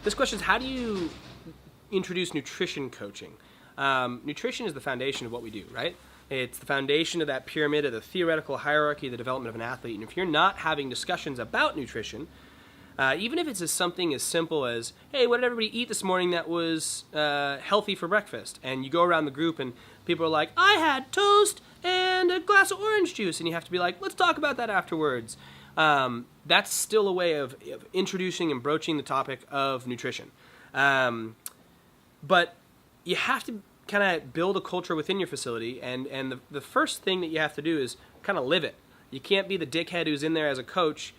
This question is, how do you introduce nutrition coaching? Nutrition is the foundation of what we do, right? It's the foundation of that pyramid, of the theoretical hierarchy of the development of an athlete. And if you're not having discussions about nutrition, even if it's something as simple as, hey, what did everybody eat this morning that was healthy for breakfast? And you go around the group and people are like, I had toast and a glass of orange juice. And you have to be like, let's talk about that afterwards. That's still a way of introducing and broaching the topic of nutrition. But you have to kind of build a culture within your facility, and the first thing that you have to do is kind of live it. You can't be the dickhead who's in there as a coach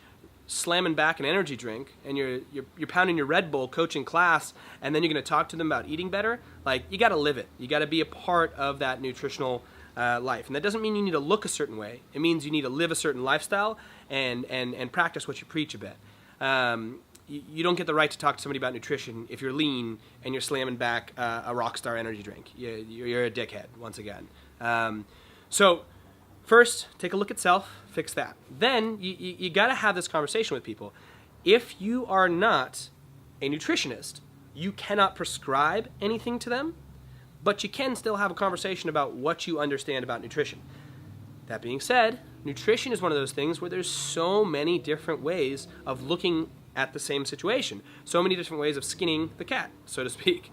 slamming back an energy drink, and you're pounding your Red Bull coaching class, and then you're going to talk to them about eating better. Like, you got to live it. You got to be a part of that nutritional life. And that doesn't mean you need to look a certain way. It means you need to live a certain lifestyle and practice what you preach a bit. You don't get the right to talk to somebody about nutrition if you're lean and you're slamming back a Rockstar energy drink. You're a dickhead, once again. So first, take a look at self, fix that. Then you got to have this conversation with people. If you are not a nutritionist, you cannot prescribe anything to them, but you can still have a conversation about what you understand about nutrition. That being said, nutrition is one of those things where there's so many different ways of looking at the same situation. So many different ways of skinning the cat, so to speak.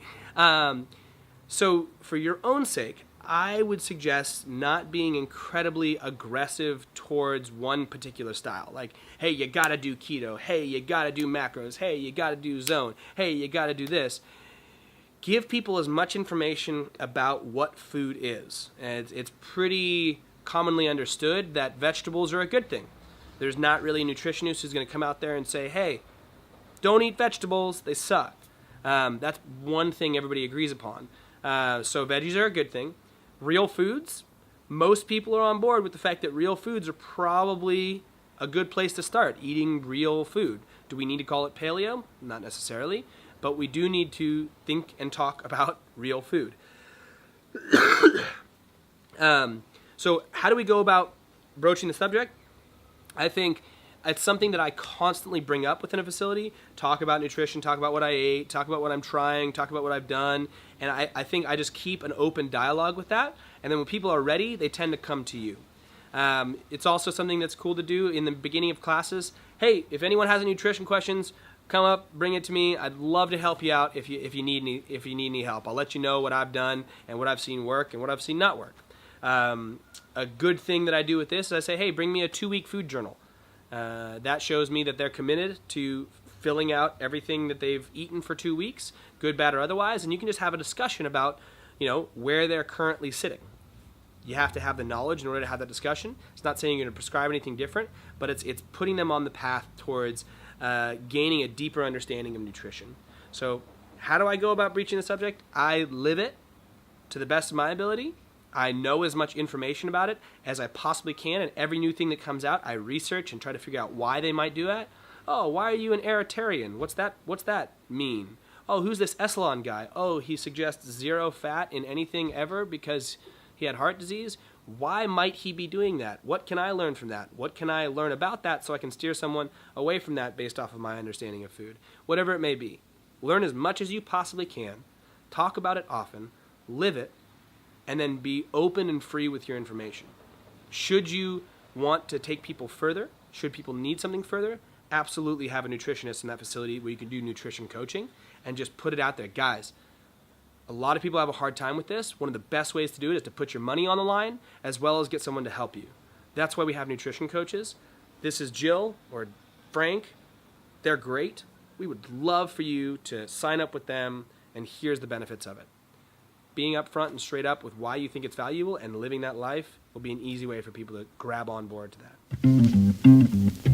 So for your own sake, I would suggest not being incredibly aggressive towards one particular style. Like, hey, you gotta do keto. Hey, you gotta do macros. Hey, you gotta do zone. Hey, you gotta do this. Give people as much information about what food is. And it's pretty commonly understood that vegetables are a good thing. There's not really a nutritionist who's going to come out there and say, hey, don't eat vegetables, they suck. That's one thing everybody agrees upon. So veggies are a good thing. Real foods, most people are on board with the fact that real foods are probably a good place to start, eating real food. Do we need to call it paleo? Not necessarily, but we do need to think and talk about real food. So how do we go about broaching the subject? I think it's something that I constantly bring up within a facility, talk about nutrition, talk about what I ate, talk about what I'm trying, talk about what I've done, and I think I just keep an open dialogue with that, and then when people are ready, they tend to come to you. It's also something that's cool to do in the beginning of classes. Hey, if anyone has any nutrition questions, come up, bring it to me. I'd love to help you out if you need any help. I'll let you know what I've done and what I've seen work and what I've seen not work. A good thing that I do with this is I say, hey, bring me a 2-week food journal. That shows me that they're committed to filling out everything that they've eaten for 2 weeks, good, bad, or otherwise, and you can just have a discussion about, where they're currently sitting. You have to have the knowledge in order to have that discussion. It's not saying you're going to prescribe anything different, but it's putting them on the path towards gaining a deeper understanding of nutrition. So how do I go about breaching the subject? I live it to the best of my ability. I know as much information about it as I possibly can, and every new thing that comes out, I research and try to figure out why they might do that. Oh, why are you an Eritrean? What's that mean? Oh, who's this Esalen guy? Oh, he suggests 0 fat in anything ever because he had heart disease. Why might he be doing that? What can I learn from that? What can I learn about that so I can steer someone away from that based off of my understanding of food? Whatever it may be. Learn as much as you possibly can. Talk about it often. Live it. And then be open and free with your information. Should you want to take people further, should people need something further, absolutely have a nutritionist in that facility where you can do nutrition coaching and just put it out there. Guys, a lot of people have a hard time with this. One of the best ways to do it is to put your money on the line as well as get someone to help you. That's why we have nutrition coaches. This is Jill or Frank. They're great. We would love for you to sign up with them, and here's the benefits of it. Being upfront and straight up with why you think it's valuable and living that life will be an easy way for people to grab on board to that.